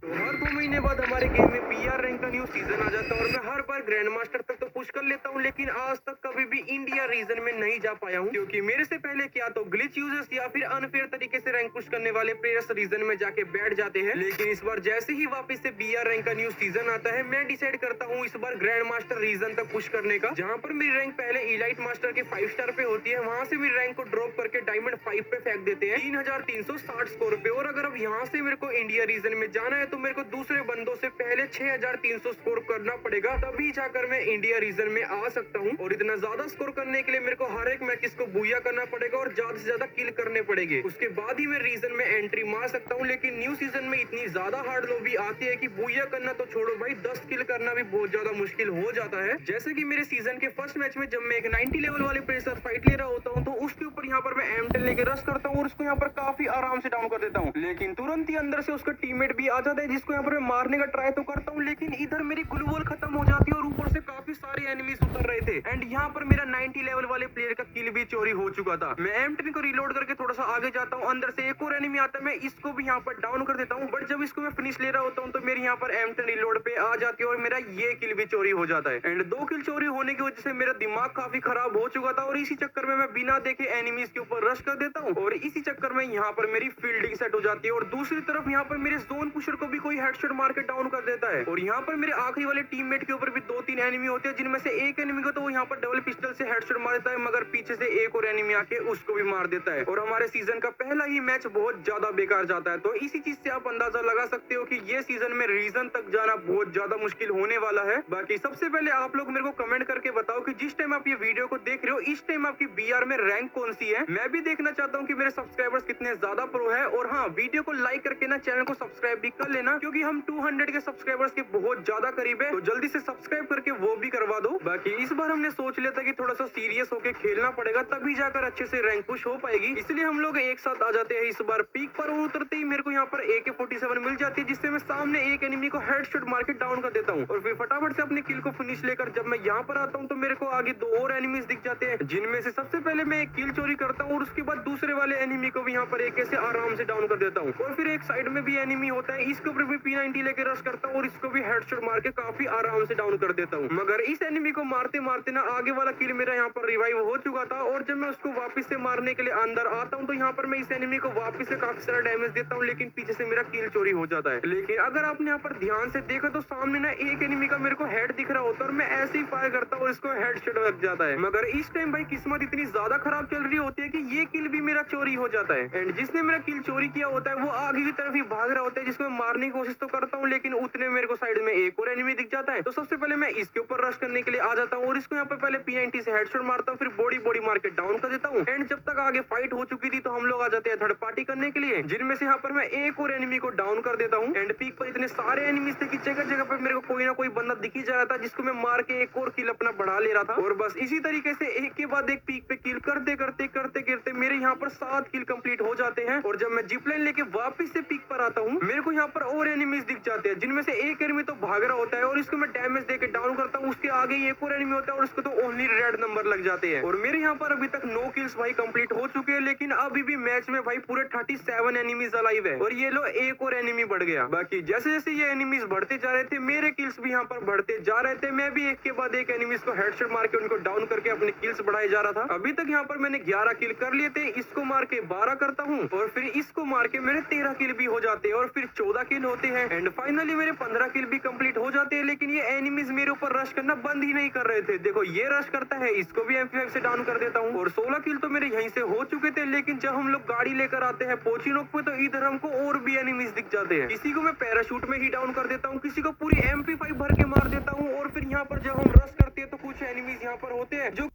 तो हर 2 महीने बाद हमारे गेम में पीआर रैंक का न्यू सीजन आ जाता है और मैं हर बार ग्रैंड मास्टर तक तो पुश कर लेता हूँ, लेकिन आज तक कभी भी इंडिया रीजन में नहीं जा पाया हूँ, क्योंकि मेरे से पहले क्या तो ग्लिच यूजर्स या फिर अनफेयर तरीके से रैंक पुश करने वाले प्लेयर्स रीजन में जाके बैठ जाते हैं। लेकिन इस बार जैसे ही वापस से बीआर रैंक का न्यू सीजन आता है, मैं डिसाइड करता हूँ इस बार ग्रैंड मास्टर रीजन तक पुश करने का, जहाँ पर मेरी रैंक पहले इलाइट मास्टर के 5 स्टार पे होती है, वहां से मेरी रैंक को ड्रॉप करके डायमंड 5 पे फेंक देते हैं 3360 स्कोर पे। और अगर अब यहाँ से मेरे को इंडिया रीजन में जाना है तो मेरे को दूसरे बंदों से पहले 6300 स्कोर करना पड़ेगा, तभी जाकर मैं इंडिया रीजन में आ सकता हूँ। और इतना ज्यादा स्कोर करने के लिए मेरे को हर एक मैच को बुया करना पड़ेगा और ज्यादा से ज्यादा किल करने पड़ेंगे, उसके बाद ही मैं रीजन में एंट्री मार सकता हूँ। लेकिन न्यू सीजन में इतनी ज्यादा हार्ड लॉबी आती है कि बुया करना तो छोड़ो भाई, 10 किल करना भी बहुत ज्यादा मुश्किल हो जाता है। जैसे कि मेरे सीजन के फर्स्ट मैच में जब मैं एक 90 लेवल वाले प्लेयर से फाइट ले रहा होता हूँ, तो उसके ऊपर यहाँ पर मैं M10 लेके रश करता हूँ और उसको यहाँ पर काफी आराम से डाउन कर देता हूँ। लेकिन तुरंत ही अंदर से उसका टीममेट भी आ जाता है, जिसको यहाँ पर मैं मारने का ट्राई तो करता हूँ, लेकिन इधर मेरी ग्लू वॉल खत्म हो जाती है और ऊपर से काफी सारे एनिमीज उतर रहे थे। एंड यहाँ पर मेरा 90 लेवल वाले प्लेयर का किल भी चोरी हो चुका था। मैं M10 को रिलोड करके थोड़ा सा आगे जाता हूँ, अंदर से एक और एनिमी आता है, मैं इसको भी यहाँ पर डाउन कर देता हूँ। बट जब इसको मैं फिनिश ले रहा होता हूँ तो मेरे यहाँ पर M10 रिलोड पे आ जाती है और मेरा ये किल भी चोरी हो जाता है। एंड 2 किल चोरी होने की वजह से मेरा दिमाग काफी खराब हो चुका था और इसी चक्कर में मैं बिना देखे एनिमीज के ऊपर रश कर देता हूँ और इसी चक्कर में यहाँ पर मेरी फील्डिंग सेट हो जाती है। और दूसरी तरफ यहाँ पर मेरे जोन पुशर को भी कोई हेडशॉट मार के डाउन कर देता है। और यहाँ पर मेरे आखिरी वाले टीममेट के ऊपर भी 2-3 एनिमी होते हैं, जिनमें से एक एनिमी को तो वो यहाँ पर डबल पिस्टल से हेडशॉट मार देता है, मगर पीछे से एक और एनिमी आके उसको भी मार देता है और हमारे सीजन का पहला ही मैच बहुत ज्यादा बेकार जाता है। तो इसी चीज से आप अंदाजा लगा सकते हो कि ये सीजन में रीजन तक जाना बहुत ज्यादा मुश्किल होने वाला है। बाकी सबसे पहले आप लोग मेरे को कमेंट करके बताओ कि जिस टाइम आप ये वीडियो को देख रहे हो इस टाइम आपकी बीआर में रैंक कौन सी है। मैं भी देखना चाहता हूँ कि मेरे सब्सक्राइबर्स कितने ज्यादा प्रो है। और हाँ, वीडियो को लाइक करके ना चैनल को सब्सक्राइब भी कर लेना, क्योंकि हम 200 के सब्सक्राइबर्स के बहुत ज्यादा करीब है, तो जल्दी से सब्सक्राइब करके वो भी करवा दो। बाकी इस बार हमने सोच लिया था कि थोड़ा सा सीरियस होके खेलना पड़ेगा, तभी जाकर अच्छे से रैंक पुश हो पाएगी, इसलिए हम लोग एक साथ आ जाते हैं इस बार पीक पर। और उतरते ही मेरे को यहाँ पर AK-47 मिल जाती है, जिससे मैं सामने एक एनिमी को हेडशॉट मार के डाउन कर देता हूँ और फिर फटाफट से अपने किल को फिनिश लेकर जब मैं यहाँ पर आता हूँ तो मेरे को आगे 2 और एनिमीज दिख जाते हैं, जिनमें से सबसे पहले मैं एक किल चोरी करता हूँ और उसके बाद दूसरे वाले एनिमी को भी यहाँ पर AK से आराम से डाउन कर देता हूँ। और फिर एक साइड में भी एनिमी होता है, इसके ऊपर भी P90 लेके रश करता हूँ और इसको भी हेडशॉट मार के काफी आराम से डाउन कर देता हूँ। मगर इस एनिमी को मारते मारते ना आगे वाला किल मेरा यहाँ पर रिवाइव हो चुका था और जब मैं उसको वापस से मारने के लिए अंदर आता हूँ तो यहाँ पर मैं इस एनिमी को वापस से काफी सारा डैमेज देता हूँ, लेकिन पीछे से मेरा किल चोरी हो जाता है। लेकिन अगर आपने यहाँ पर ध्यान से देखा तो सामने ना एक एनिमी का मेरे को हेड दिख रहा होता है और मैं ऐसे ही फायर करता हूँ और इसको हेडशॉट लग जाता है। मगर इस टाइम भाई किस्मत इतनी ज्यादा खराब चल रही होती है कि ये किल भी मेरा चोरी हो जाता है। एंड जिसने मेरा किल चोरी किया होता है वो आगे की तरफ ही भाग रहा होता है, जिसको मैं मारने की कोशिश तो करता हूँ, लेकिन उतने मेरे को साइड में एक और एनिमी दिख जाता है। तो सबसे पहले मैं इसके ऊपर रश करने के लिए आ जाता हूँ और इसको यहाँ पर पहले P90 से हेडशॉट मारता हूँ, फिर बॉडी मार के डाउन कर देता हूँ। एंड जब तक आगे फाइट हो चुकी थी तो हम लोग आ जाते हैं थर्ड पार्टी करने के लिए, जिनमें से यहाँ पर मैं एक और एनिमी को डाउन कर देता हूँ। एंड पीक पर इतने सारे एनिमीज थे कि जगह जगह पर मेरे को कोई ना कोई बंदा दिख ही जा रहा था, जिसको मैं मार के एक और किल अपना बढ़ा ले रहा था। और बस इसी तरीके से एक के बाद एक पीक पे किल करते करते मेरे यहाँ पर 7 किल कंप्लीट हो जाते हैं। और जब मैं जिप लाइन लेके वापस से पीक पर आता हूँ, मेरे को यहाँ पर और एनिमीज दिख जाते हैं, जिनमें से एक एनिमी तो भाग रहा होता है और इसको मैं डैमेज देके डाउन करता हूँ। उसके आगे एक और एनिमी होता है और उसको तो ओनली रेड नंबर लग जाते हैं। और मेरे यहाँ पर अभी तक 9 किल्स भाई कंप्लीट हो चुके हैं, लेकिन अभी भी मैच में भाई पूरे 37 एनिमीज अलाइव है और ये लो एक और एनिमी बढ़ गया। बाकी जैसे जैसे ये एनिमीज बढ़ते जा रहे थे मेरे किल्स भी यहाँ पर बढ़ते जा रहे थे। मैं भी एक के बाद एक एनिमीज को हेडशॉट मार के उनको डाउन करके अपने किल्स बढ़ाए जा रहा था। अभी तक यहाँ पर मैंने 11 किल कर लिए थे, इसको मार के 12 करता हूँ और फिर इसको मार के मेरे 13 किल भी हो जाते हैं और फिर 14 किल होते हैं। एंड फाइनली मेरे 15 किल भी कंप्लीट हो जाते हैं, लेकिन ये एनिमीज मेरे ऊपर रश करना बंद ही नहीं कर रहे थे। देखो ये रश करता है, इसको भी MP5 से डाउन कर देता हूँ और 16 किल तो मेरे यहीं से हो चुके थे। लेकिन जब हम लोग गाड़ी लेकर आते हैं पोचिनोक पे तो इधर हमको और भी एनिमीज दिख जाते हैं। किसी को मैं पैराशूट में ही डाउन कर देता हूँ, किसी को पूरी MP5 भर के मार देता हूँ। और फिर यहाँ पर जब हम रश करते हैं तो कुछ एनिमीज यहाँ पर होते हैं जो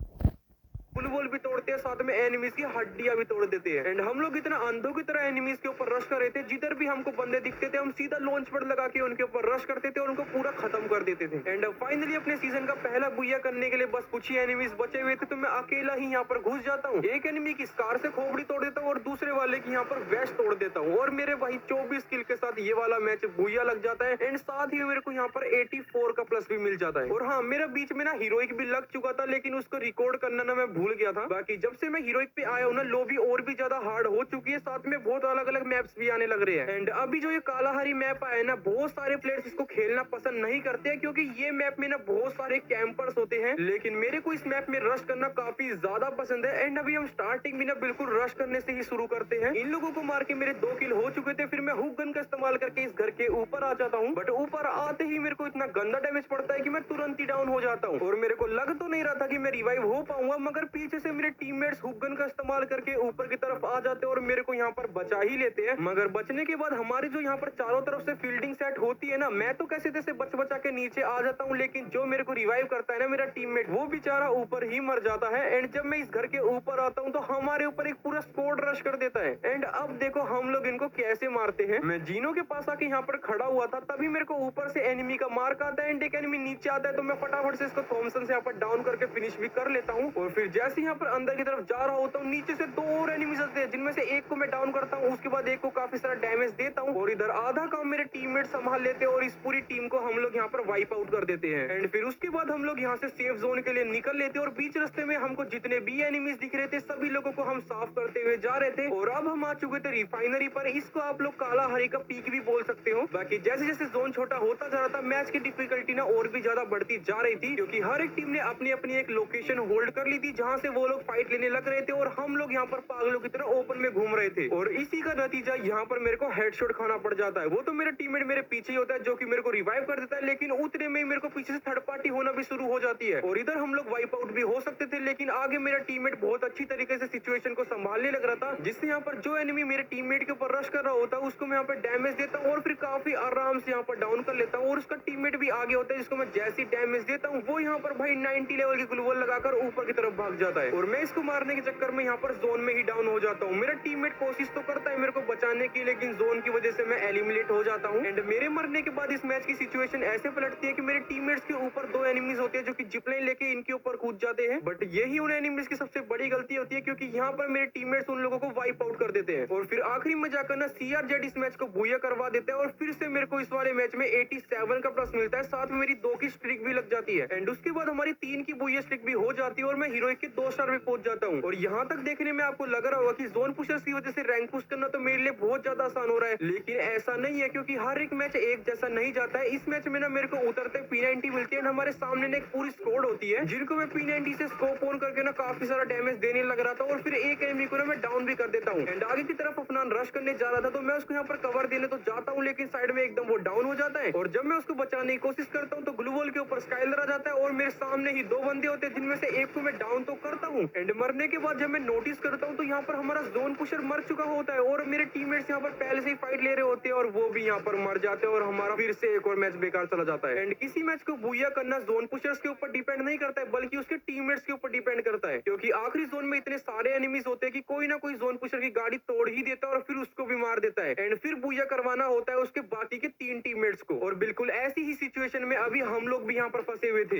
बुलबुल भी तोड़ते हैं, साथ में एनिमीज की हड्डियां भी तोड़ देते हैं। एंड हम लोग इतना अंधों की तरह एनिमीज के ऊपर रश कर रहे थे, जिधर भी हमको बंदे दिखते थे हम सीधा लॉन्च पैड लगा के उनके ऊपर रश करते थे और उनको पूरा खत्म कर देते थे। एंड फाइनली अपने सीजन का पहला बुया करने के लिए बस कुछ ही एनिमीज बचे हुए थे, तो मैं अकेला ही यहाँ पर घुस जाता हूँ। एक एनिमी की स्कार से खोपड़ी तोड़ देता हूँ और दूसरे वाले की यहाँ पर वेस्ट तोड़ देता हूँ और मेरे भाई 24 किल के साथ ये वाला मैच बुया लग जाता है। एंड साथ ही मेरे को यहाँ पर 84 का प्लस भी मिल जाता है। और हाँ, मेरा बीच में ना हीरोइक भी लग चुका था, लेकिन उसको रिकॉर्ड करना ना मैं भूल भूल गया था। बाकी जब से मैं हीरोइक पे आया हूँ ना, लॉबी और भी ज्यादा हार्ड हो चुकी है, साथ में बहुत अलग अलग मैप्स भी आने लग रहे हैं। एंड अभी जो ये कालाहारी मैप आया है ना, बहुत सारे प्लेयर्स इसको खेलना पसंद नहीं करते हैं क्योंकि ये मैप में ना बहुत सारे कैंपर्स होते हैं, लेकिन मेरे को इस मैप में रश करना काफी ज्यादा पसंद है। एंड अभी हम स्टार्टिंग में ना बिल्कुल रश करने से ही शुरू करते हैं। इन लोगों को मार के मेरे 2 किल हो चुके थे, फिर मैं हुक गन का इस्तेमाल करके इस घर के ऊपर आ जाता हूँ। बट ऊपर आते ही मेरे को इतना गंदा डैमेज पड़ता है कि मैं तुरंत ही डाउन हो जाता हूँ। और मेरे को लग तो नहीं रहा था कि मैं रिवाइव हो पाऊंगा, मगर पीछे से मेरे टीममेट्स हुक गन का इस्तेमाल करके ऊपर की तरफ आ जाते हैं और मेरे को यहाँ पर बचा ही लेते हैं। मगर बचने के बाद हमारी जो यहाँ पर चारों तरफ से फील्डिंग सेट होती है ना, मैं तो कैसे तैसे बच बचा के नीचे आ जाता हूँ, लेकिन जो मेरे को रिवाइव करता है ना मेरा टीममेट, वो बेचारा ऊपर ही मर जाता है। एंड जब मैं इस घर के ऊपर आता हूँ तो हमारे ऊपर एक पूरा स्क्वाड रश कर देता है। एंड अब देखो हम लोग इनको कैसे मारते हैं। मैं जीनो के पास आके यहाँ पर खड़ा हुआ था, तभी मेरे को ऊपर से एनिमी का मार्क आता है एंड एक एनिमी नीचे आता है, तो मैं फटाफट से इसको थॉमसन से यहाँ पर डाउन करके फिनिश भी कर लेता हूँ। और फिर जैसे यहाँ पर अंदर की तरफ जा रहा होता हूँ, नीचे से 2 और एनिमीज आते हैं, जिनमें से एक को मैं डाउन करता हूँ, उसके बाद एक को काफी सारा डैमेज देता हूँ और इधर आधा काम मेरे टीममेट संभाल लेते हैं और इस पूरी टीम को हम लोग यहाँ पर वाइप आउट कर देते हैं। एंड फिर उसके बाद हम लोग यहाँ से सेफ जोन के लिए निकल लेते हैं और बीच रास्ते में हमको जितने भी एनिमीज दिख रहे थे सभी लोगों को हम साफ करते हुए जा रहे थे। और अब हम आ चुके थे रिफाइनरी पर, इसको आप लोग कालाहारी का पीक भी बोल सकते हो। बाकी जैसे जैसे जोन छोटा होता जा रहा था, मैच की डिफिकल्टी ना और भी ज्यादा बढ़ती जा रही थी, क्योंकि हर एक टीम ने अपनी अपनी एक लोकेशन होल्ड कर ली थी जहाँ से वो लोग फाइट लेने लग रहे थे और हम लोग यहाँ पर पागलों की तरह ओपन में घूम रहे थे। और इसी का नतीजा यहाँ पर मेरे को हेडशॉट खाना पड़ जाता है। वो तो मेरा टीममेट मेरे पीछे ही होता है जो कि मेरे को रिवाइव कर देता है, लेकिन उतने में ही मेरे को पीछे से थर्ड पार्टी होना भी शुरू हो जाती है और इधर हम लोग वाइप आउट भी हो सकते थे, लेकिन आगे मेरा टीममेट बहुत अच्छी तरीके से सिचुएशन को संभालने लग रहा था, जिससे यहाँ पर जो एनिमी मेरे टीममेट के ऊपर रश कर रहा होता है उसको मैं यहाँ पर डैमेज देता हूँ और फिर काफी आराम से यहाँ पर डाउन कर लेता हूँ। और उसका टीममेट भी आगे होता है जिसको मैं जैसी डैमेज देता हूँ वो यहाँ पर भाई 90 लेवल की ग्लूवल लगाकर ऊपर की तरफ भाग जाता है और मैं इसको मारने के चक्कर में यहाँ पर जोन में ही डाउन हो जाता हूँ। मेरा टीममेट कोशिश तो करता है मेरे को बचाने की, लेकिन जोन की वजह से मैं एलिमिनेट हो जाता हूँ। एंड मेरे मरने के बाद इस मैच की सिचुएशन ऐसे पलटती है कि मेरे टीममेट्स के ऊपर 2 एनिमीज होते हैं जो कि जिपलाइन लेके इनके ऊपर कूद जाते हैं। बट यही उन एनिमीज की सबसे बड़ी गलती होती है, क्योंकि यहाँ पर मेरे टीममेट्स उन लोगों को वाइप आउट कर देते हैं और फिर आखिरी में जाकर ना CRZ इस मैच को बुया करवा देते हैं और फिर से मेरे को इस वाले मैच में 87 का प्लस मिलता है, साथ में मेरी 2 की स्ट्रिक भी लग जाती है। एंड उसके बाद हमारी 3 की बुया स्ट्रिक भी हो जाती है और मैं हीरोइक के 2 स्टार में पहुंच जाता हूँ। और यहाँ तक देखने में आपको लग रहा होगा कि जोन पुशर्स की वजह से रैंक पुश करना तो मेरे लिए बहुत ज्यादा आसान हो रहा है, लेकिन ऐसा नहीं है, क्योंकि हर एक मैच एक जैसा नहीं जाता है। इस मैच में ना मेरे को उतरते P90 मिलती है, हमारे सामने ना एक पूरी स्क्वाड होती है जिनको मैं P90 से स्कोप ऑन करके ना काफी सारा डैमेज देने लग रहा था और फिर एक एनिमी को ना मैं डाउन भी कर देता हूँ। एंड आगे की तरफ अपना रश करने जा रहा था तो मैं उसको यहाँ पर कवर देने तो जाता हूँ, लेकिन साइड में एकदम वो डाउन हो जाता है और जब मैं उसको बचाने की कोशिश करता हूँ तो ग्लूवॉल के ऊपर स्काइलर आ जाता है और मेरे सामने ही 2 बंदे होते हैं, जिनमें से एक को मैं डाउन तो करता हूँ। एंड मरने के बाद जब मैं नोटिस करता हूँ तो यहाँ पर हमारा जोन पुशर मर चुका होता है और मेरे टीममेट्स यहाँ पर पहले से ही फाइट ले रहे होते हैं और वो भी यहाँ पर मर जाते हैं और हमारा फिर से एक और मैच बेकार चला जाता है। एंड किसी मैच को बुया करना जोन पुशर्स के ऊपर डिपेंड नहीं करता है, बल्कि उसके टीममेट्स के ऊपर डिपेंड करता है, क्योंकि आखिरी जोन में इतने सारे एनिमीज होते हैं कि कोई ना कोई जोन पुशर की गाड़ी तोड़ ही देता है और फिर उसको भी मार देता है। एंड फिर बुया करवाना होता है उसके बाकी के 3 टीममेट्स को। और बिल्कुल ऐसी ही सिचुएशन में अभी हम लोग भी यहाँ पर फंसे हुए थे।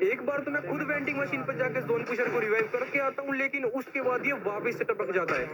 एक बार तो मैं खुद वेंडिंग मशीन पर जाकर जोन पुशर को रिवाइव करके आता हूँ, लेकिन उसके बाद ये वापस से टपक जाता है।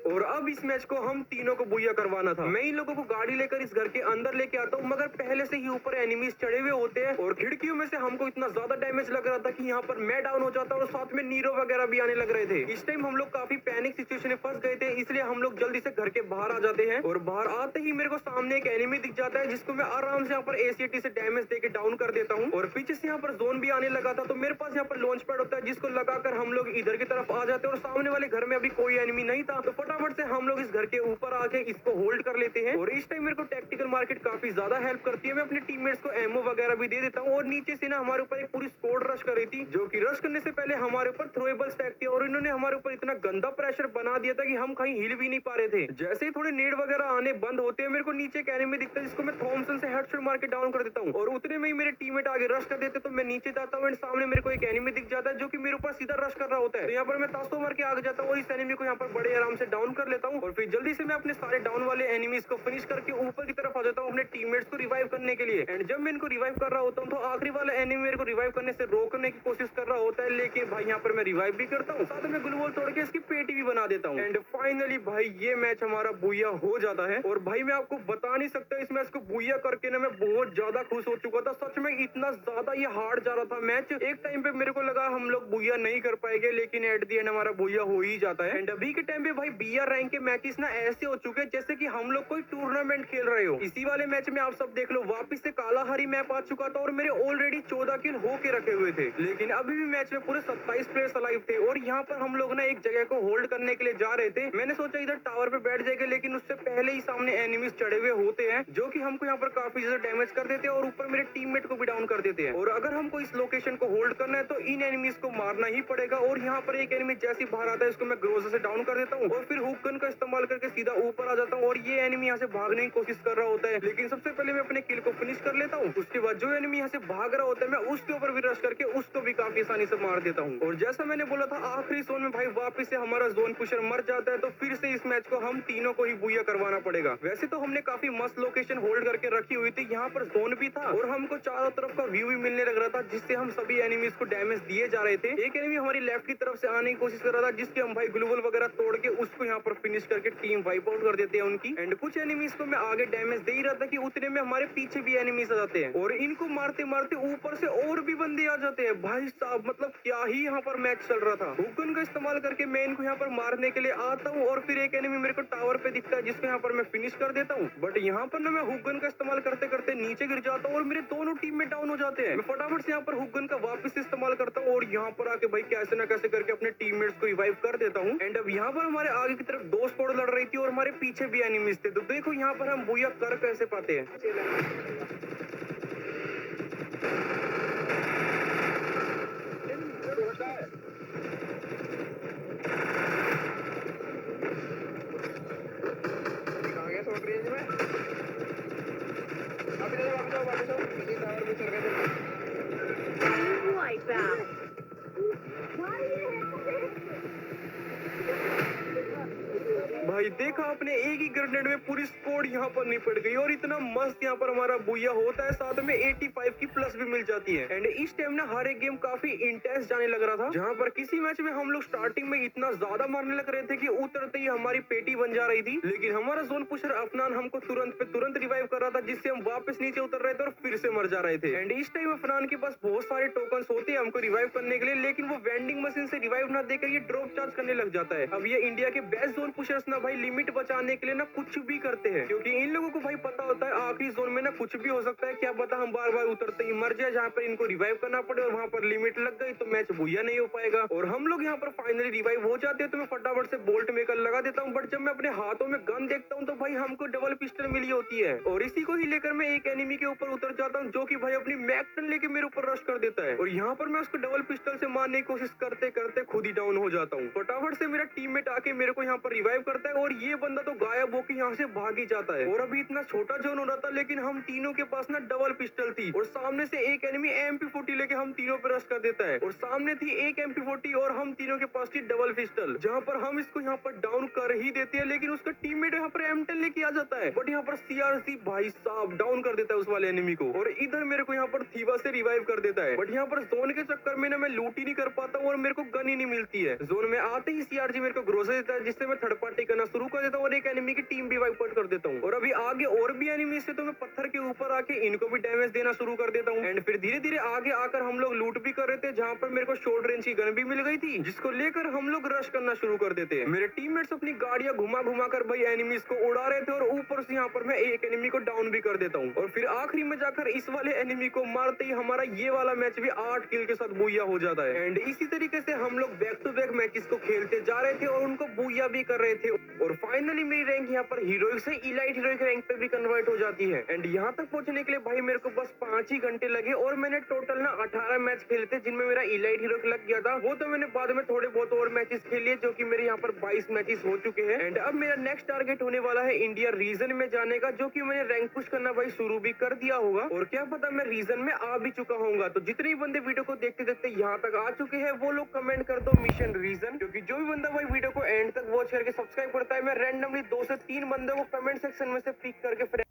और अब इस मैच को हम तीनों को बुया करवाना था। मैं इन लोगों को गाड़ी लेकर इस घर के अंदर लेके आता हूँ, मगर पहले से ही ऊपर एनिमीज चढ़े हुए होते हैं और खिड़कियों में से हमको इतना ज्यादा डैमेज लग रहा था कि यहाँ पर मैं डाउन हो जाता और साथ में नीरो वगैरह भी आने लग रहे थे। इस टाइम हम लोग काफी पैनिक सिचुएशन में फंस गए थे, इसलिए हम लोग जल्दी से घर के बाहर आ जाते हैं और बाहर आते ही मेरे को सामने एक एनिमी दिख जाता है, जिसको मैं आराम से यहाँ पर ACT से डैमेज देके डाउन कर देता हूँ। और पीछे से यहाँ पर जोन भी आने लगा था, तो मेरे पास यहाँ पर लॉन्च पैड होता है, जिसको लगाकर हम लोग इधर की तरफ आ जाते हैं और सामने वाले घर में अभी कोई एनिमी नहीं था, तो फटाफट से हम लोग इस घर के ऊपर आके इसको होल्ड कर लेते हैं। और इस टाइम मेरे को टैक्टिकल मार्केट काफी ज्यादा हेल्प करती है, मैं अपने टीममेट्स को एमओ वगैरह भी दे देता हूँ। और नीचे से ना हमारे ऊपर एक पूरी स्क्वाड रश कर रही थी, जो कि रश करने से पहले हमारे ऊपर थ्रोएबल स्टैक थी और इन्होंने हमारे ऊपर इतना गंदा प्रेशर बना दिया था कि हम कहीं हिल भी नहीं पा रहे थे। जैसे ही थोड़े नेड वगैरह आने बंद होते हैं, मेरे को नीचे एक एनिमी दिखता है, जिसको मैं थॉमसन से हेडशॉट मार के डाउन कर देता हूँ और उतने में ही मेरे टीममेट आगे रश कर देते, तो मैं नीचे जाता हूँ एंड सामने मेरे को एक एनिमी दिख जाता है जो कि मेरे ऊपर सीधा रश कर रहा होता है। तो यहाँ पर मैं तासो मार के आगे जाता हूँ और इस एनिमी को यहाँ पर बड़े आराम से डाउन कर लेता हूँ और फिर जल्दी से मैं अपने सारे डाउन वाले एनिमीज को फिनिश करके ऊपर की तरफ आ जाता हूँ अपने टीममेट्स को रिवाइव करने के लिए। एंड जब मैं इनको रिवाइव कर रहा होता हूँ तो आखिरी वाला एनिमी मेरे को रिवाइव करने से रोकने की कोशिश कर रहा होता है, लेकिन भाई यहाँ पर मैं रिवाइव भी करता हूँ, साथ में ग्लूवॉल तोड़ के इसकी पेटी भी बना देता हूँ। एंड फाइनली भाई ये मैच हमारा बुया हो जाता है और भाई मैं आपको बता नहीं सकता इस मैच को बुया करके ना मैं बहुत ज्यादा खुश हो चुका था। सच में इतना ज्यादा ये हार्ड जा रहा था मैच, एक टाइम पे मेरे को लगा हम लोग बुया नहीं कर पाएंगे, लेकिन एट दी एंड हमारा बुया हो ही जाता है। एंड अभी के टाइम पे भाई बीआर रैंक के मैचेस ना ऐसे हो चुके हैं जैसे कि हम लोग कोई टूर्नामेंट खेल रहे हो। इसी वाले मैच में आप सब देख लो वापस से कालाहारी मैप आ चुका था और मेरे ऑलरेडी 14 किल होके रखे हुए थे, लेकिन अभी भी मैच में पूरे 27 प्लेयर्स अलाइव थे और यहाँ पर हम लोग ना एक जगह को होल्ड करने के लिए जा रहे थे। मैंने सोचा इधर टावर पे बैठ जाएंगे, लेकिन उससे पहले ही सामने एनिमीज चढ़े हुए होते हैं जो कि हमको यहाँ पर काफी ज्यादा डैमेज कर देते हैं और ऊपर मेरे टीममेट को भी डाउन कर देते हैं। और अगर हमको इस लोकेशन को होल्ड करना है तो इन एनिमीज को मारना ही पड़ेगा। और यहाँ पर एक एनिमी जैसे बाहर आता है इसको मैं ग्रोजर से डाउन कर देता हूँ और फिर हुक गन का इस्तेमाल करके सीधा ऊपर आ जाता हूँ और ये एनिमी यहाँ से भागने की कोशिश कर रहा होता है, लेकिन सबसे पहले मैं अपने किल को फिनिश कर लेता हूँ। उसके बाद जो एनिमी यहाँ से भाग रहा होता है मैं उसके ऊपर भी रश करके उसको भी काफी आसानी से मार देता हूँ। और जैसा मैंने बोला था आखिरी जोन में भाई वापस से हमारा जोन पुशर मर जाता है, तो फिर से इस मैच को हम तीनों को ही बुया करवाना पड़ेगा। वैसे तो हमने काफी मस्त लोकेशन होल्ड करके रखी हुई थी, यहाँ पर जोन भी था और हमको चारों तरफ का व्यू भी मिलने लग रहा था जिससे हम सभी एनिमीज को डैमेज दिए जा रहे थे। एक एनिमी हमारी लेफ्ट की तरफ से आने की कोशिश कर रहा था जिसके हम भाई ग्लूवल वगैरह तोड़ के उसको यहाँ पर फिनिश करके टीम वाइप आउट कर देते हैं उनकी। एंड कुछ एनिमीज को मैं आगे डैमेज दे ही रहा था कि उतने में हमारे पीछे भी एनिमीज आ जाते हैं और इनको मारते मारते ऊपर से और भी बंदे आ जाते हैं। भाई साहब मतलब क्या ही यहाँ पर मैच चल रहा था। हुकन का इस्तेमाल करके मैं इनको यहाँ पर मारने के लिए आता हूँ और फिर एक एनिमी मेरे को टावर पे दिखता है जिसको यहाँ पर मैं फिनिश कर देता हूँ, बट यहाँ पर ना मैं हुकन का इस्तेमाल करते करते नीचे गिर जाता हूँ और मेरे दोनों टीम में डाउन हो जाते हैं। मैं फटाफट से यहाँ पर हुकन का वापस इस्तेमाल करता हूँ और यहाँ पर आके भाई कैसे ना कैसे करके अपने टीममेट्स को रिवाइव कर देता हूँ। एंड अब यहाँ पर हमारे आगे की तरफ दो स्क्वाड लड़ रही थी और हमारे पीछे भी एनिमीज थे, तो देखो यहाँ पर हम बुया कर कैसे पाते हैं। भाई देखा आपने एक ही ग्रेनेड में पूरी स्क्वाड यहाँ पर निपट गई और इतना मस्त यहाँ पर हमारा बुया होता है, साथ में 85 की प्लस भी मिल जाती है। एंड इस टाइम ना हर एक गेम काफी इंटेंस जाने लग रहा था, जहाँ पर किसी मैच में हम लोग स्टार्टिंग में इतना ज्यादा मारने लग रहे थे कि उतरते ही हमारी पेटी बन जा रही थी, लेकिन हमारा जोन पुशर अफनान हमको तुरंत पे तुरंत रिवाइव कर रहा था जिससे हम वापस नीचे उतर रहे थे और फिर से मर जा रहे थे। एंड इस टाइम अफनान के पास बहुत सारे टोकन होते हैं हमको रिवाइव करने के लिए, लेकिन वो वेंडिंग मशीन से रिवाइव ना देकर ये ड्रॉप चार्ज करने लग जाता है। अब ये इंडिया के बेस्ट जोन पुशर्स ना भाई लिमिट बचाने के लिए ना कुछ भी करते हैं, क्योंकि इन लोगों को भाई पता होता है आखिरी जोन में ना कुछ भी हो सकता है, क्या पता हम बार बार उतरते ही मर जाए, जहाँ पर इनको रिवाइव करना पड़े और वहाँ पर लिमिट लग गई तो मैच बुया नहीं हो पाएगा। और हम लोग यहाँ पर फाइनली रिवाइव हो जाते हैं तो मैं फटाफट से बोल्ट मेकर लगा देता हूँ, बट जब मैं अपने हाथों में गन देखता हूँ तो भाई हमको डबल पिस्टल मिली होती है और इसी को ही लेकर मैं एक एनिमी के ऊपर उतर जाता हूँ जो कि भाई अपनी मैगटन लेके मेरे ऊपर रश कर देता है और यहाँ पर मैं उसको डबल पिस्टल से मारने की कोशिश करते करते खुद ही डाउन हो जाता हूँ। फटाफट से मेरा टीममेट आके मेरे को यहाँ पर रिवाइव करता है और ये बंदा तो गायब होकर यहाँ से भाग ही जाता है। और अभी इतना छोटा जोन हो रहा था लेकिन हम तीनों के पास ना डबल पिस्टल थी और सामने से एक एनिमी MP40 लेके हम तीनों पे रश कर देता है और सामने थी एक MP40 और हम तीनों के पास थी डबल पिस्टल, जहाँ पर हम इसको यहाँ पर डाउन कर ही देते हैं, लेकिन उसका टीममेट यहाँ पर M10 लेके आ जाता है, बट यहाँ पर CRC भाई साहब डाउन कर देता है उस वाले एनिमी को और इधर मेरे को यहाँ पर थीवा से रिवाइव कर देता है। बट यहाँ पर जोन के चक्कर में ना मैं लूट ही नहीं कर पाता हूँ और मेरे को गन ही नहीं मिलती है। जोन में आते ही CRG मेरे को ग्रोसर देता है जिससे मैं थर्ड पार्टी करना शुरू कर देता हूँ और एक एनिमी की टीम भी वाइप आउट कर देता हूँ। और अभी आगे और भी एनिमी से तो मैं पत्थर के ऊपर आके इनको भी डैमेज देना शुरू कर देता हूँ। एंड फिर धीरे धीरे आगे आकर हम लोग लूट भी कर रहे थे, जहाँ पर मेरे को शॉर्ट रेंज की गन भी मिल गई थी जिसको लेकर हम लोग रश करना शुरू कर देते हैं। मेरे टीममेट्स अपनी गाड़ियां घुमा घुमा कर भाई एनिमीज को उड़ा रहे थे और ऊपर से यहाँ पर मैं एक एनिमी को डाउन भी कर देता हूँ और फिर आखिरी में जाकर इस वाले एनिमी को मारते ही हमारा ये वाला मैच भी 8 किल के साथ बुया हो जाता है। एंड इसी तरीके से हम लोग बैक टू बैक मैचेस को खेलते जा रहे थे और उनको बुया भी कर रहे थे। और फाइनली मेरी रैंक यहाँ पर हीरोइक से इलाइट हीरोइक रैंक पे भी कन्वर्ट हो जाती है। एंड यहाँ तक पहुंचने के लिए भाई मेरे को बस 5 ही घंटे लगे और मैंने टोटल ना 18 मैच खेले थे जिनमें मेरा इलाइट हीरोइक लग गया था। वो तो मैंने बाद में थोड़े बहुत और मैचेस खेल लिए जो कि मेरे यहाँ पर 22 मैचेस हो चुके हैं। एंड अब मेरा नेक्स्ट टारगेट होने वाला है इंडिया रीजन में जाने का, जो कि मैंने रैंक पुश करना भाई शुरू भी कर दिया होगा और क्या पता मैं रीजन में आ भी चुका होऊंगा। तो जितने बंदे वीडियो को देखते देखते यहाँ तक आ चुके हैं वो लोग कमेंट कर दो मिशन रीजन, क्योंकि जो भी बंदा भाई वीडियो को एंड तक वॉच करके सब्सक्राइब करता है मैं रैंडमली 2 से 3 बंदों को कमेंट सेक्शन में से पिक करके